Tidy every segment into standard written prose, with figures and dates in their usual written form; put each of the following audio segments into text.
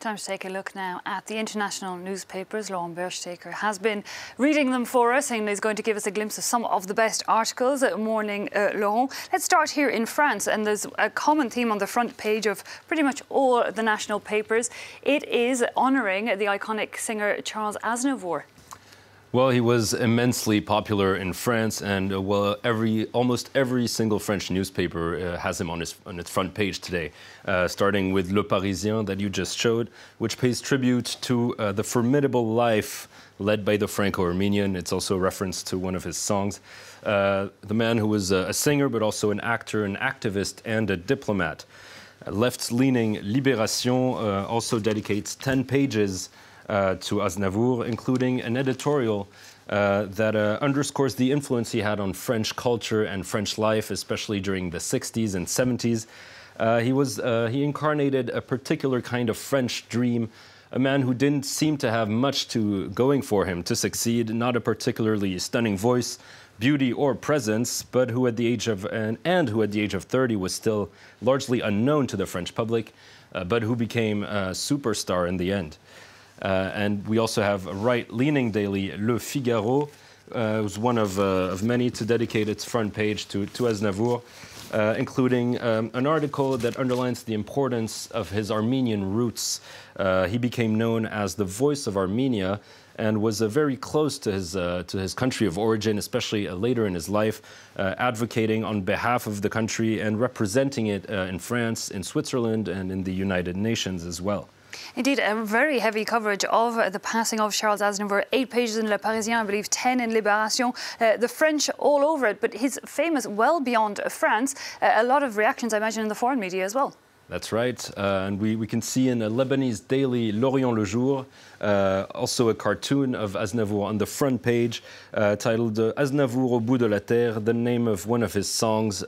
Time to take a look now at the international newspapers. Laurent Gbagbo has been reading them for us and is going to give us a glimpse of some of the best articles. Morning, Laurent. Let's start here in France, and there's a common theme on the front page of pretty much all the national papers. It is honouring the iconic singer Charles Aznavour. Well, he was immensely popular in France, and almost every single French newspaper has him on its front page today, starting with Le Parisien that you just showed, which pays tribute to the formidable life led by the Franco-Armenian. It's also a reference to one of his songs. The man who was a singer, but also an actor, an activist, and a diplomat. Left-leaning Libération also dedicates 10 pages to Aznavour, including an editorial that underscores the influence he had on French culture and French life, especially during the 60s and 70s. He incarnated a particular kind of French dream, a man who didn't seem to have much going for him to succeed, not a particularly stunning voice, beauty or presence, but who at the age of 30 was still largely unknown to the French public, but who became a superstar in the end. And we also have a right-leaning daily, Le Figaro, who's one of many to dedicate its front page to Aznavour, including an article that underlines the importance of his Armenian roots. He became known as the voice of Armenia and was very close to his country of origin, especially later in his life, advocating on behalf of the country and representing it in France, in Switzerland, and in the United Nations as well. Indeed, a very heavy coverage of the passing of Charles Aznavour. 8 pages in Le Parisien, I believe 10 in Libération. The French all over it, but he's famous well beyond France. A lot of reactions, I imagine, in the foreign media as well. That's right. And we can see in a Lebanese daily, L'Orient Le Jour, also a cartoon of Aznavour on the front page, titled Aznavour au bout de la terre, the name of one of his songs,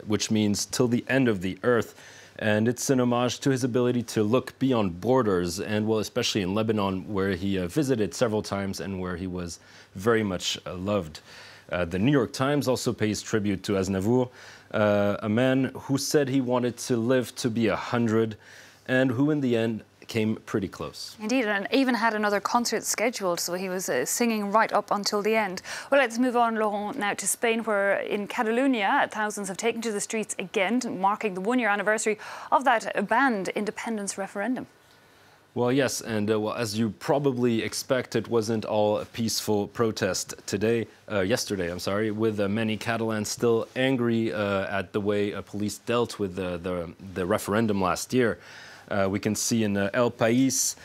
which means till the end of the earth. And it's an homage to his ability to look beyond borders, and well, especially in Lebanon, where he visited several times and where he was very much loved. The New York Times also pays tribute to Aznavour, a man who said he wanted to live to be 100, and who in the end came pretty close. Indeed, and even had another concert scheduled, so he was singing right up until the end. Well, let's move on, Laurent, now to Spain, where in Catalonia, thousands have taken to the streets again, marking the one-year anniversary of that banned independence referendum. Well, yes, and as you probably expect, it wasn't all a peaceful protest yesterday, with many Catalans still angry at the way police dealt with the referendum last year. We can see in El País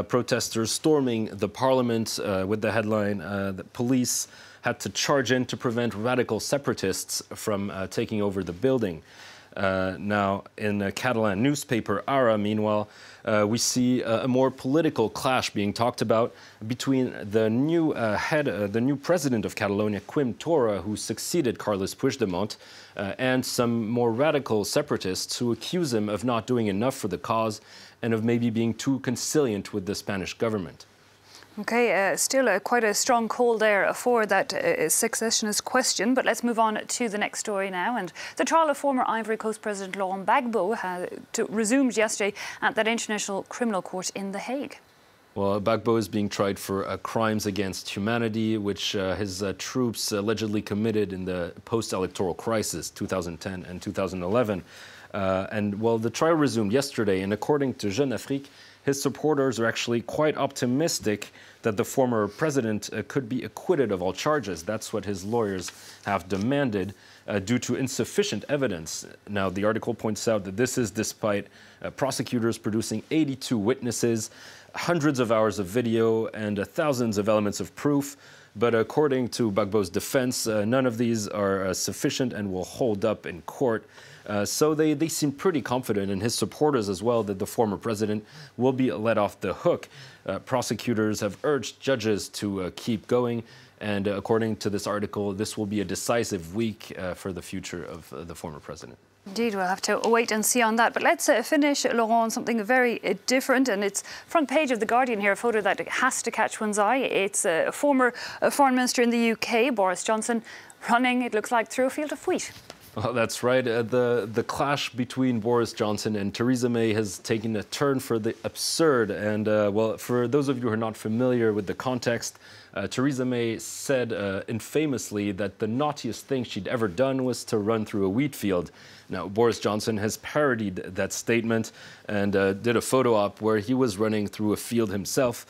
protesters storming the parliament with the headline that police had to charge in to prevent radical separatists from taking over the building. Now, in the Catalan newspaper Ara, meanwhile, we see a more political clash being talked about between the new president of Catalonia, Quim Torra, who succeeded Carles Puigdemont, and some more radical separatists who accuse him of not doing enough for the cause and of maybe being too conciliant with the Spanish government. Okay, still quite a strong call there for that successionist question, but let's move on to the next story now. And the trial of former Ivory Coast President Laurent Gbagbo resumed yesterday at that International Criminal Court in The Hague. Well, Gbagbo is being tried for crimes against humanity, which his troops allegedly committed in the post-electoral crisis, 2010 and 2011. And well, the trial resumed yesterday, and according to Jeune Afrique, his supporters are actually quite optimistic that the former president could be acquitted of all charges. That's what his lawyers have demanded due to insufficient evidence. Now, the article points out that this is despite prosecutors producing 82 witnesses, hundreds of hours of video, and thousands of elements of proof. But according to Gbagbo's defense, none of these are sufficient and will hold up in court. So they seem pretty confident, and his supporters as well, that the former president will be let off the hook. Prosecutors have urged judges to keep going, and according to this article, this will be a decisive week for the future of the former president. Indeed, we'll have to wait and see on that. But let's finish, Laurent, on something very different. And it's front page of The Guardian here, a photo that has to catch one's eye. It's a former foreign minister in the UK, Boris Johnson, running, it looks like, through a field of wheat. Well, that's right. The clash between Boris Johnson and Theresa May has taken a turn for the absurd. And, well, for those of you who are not familiar with the context, Theresa May said infamously that the naughtiest thing she'd ever done was to run through a wheat field. Now, Boris Johnson has parodied that statement and did a photo op where he was running through a field himself.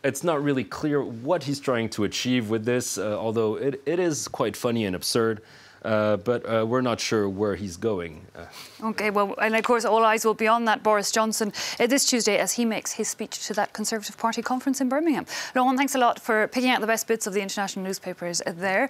It's not really clear what he's trying to achieve with this, although it is quite funny and absurd. But we're not sure where he's going. OK, well, and of course, all eyes will be on that Boris Johnson this Tuesday as he makes his speech to that Conservative Party conference in Birmingham. Laurent, thanks a lot for picking out the best bits of the international newspapers there.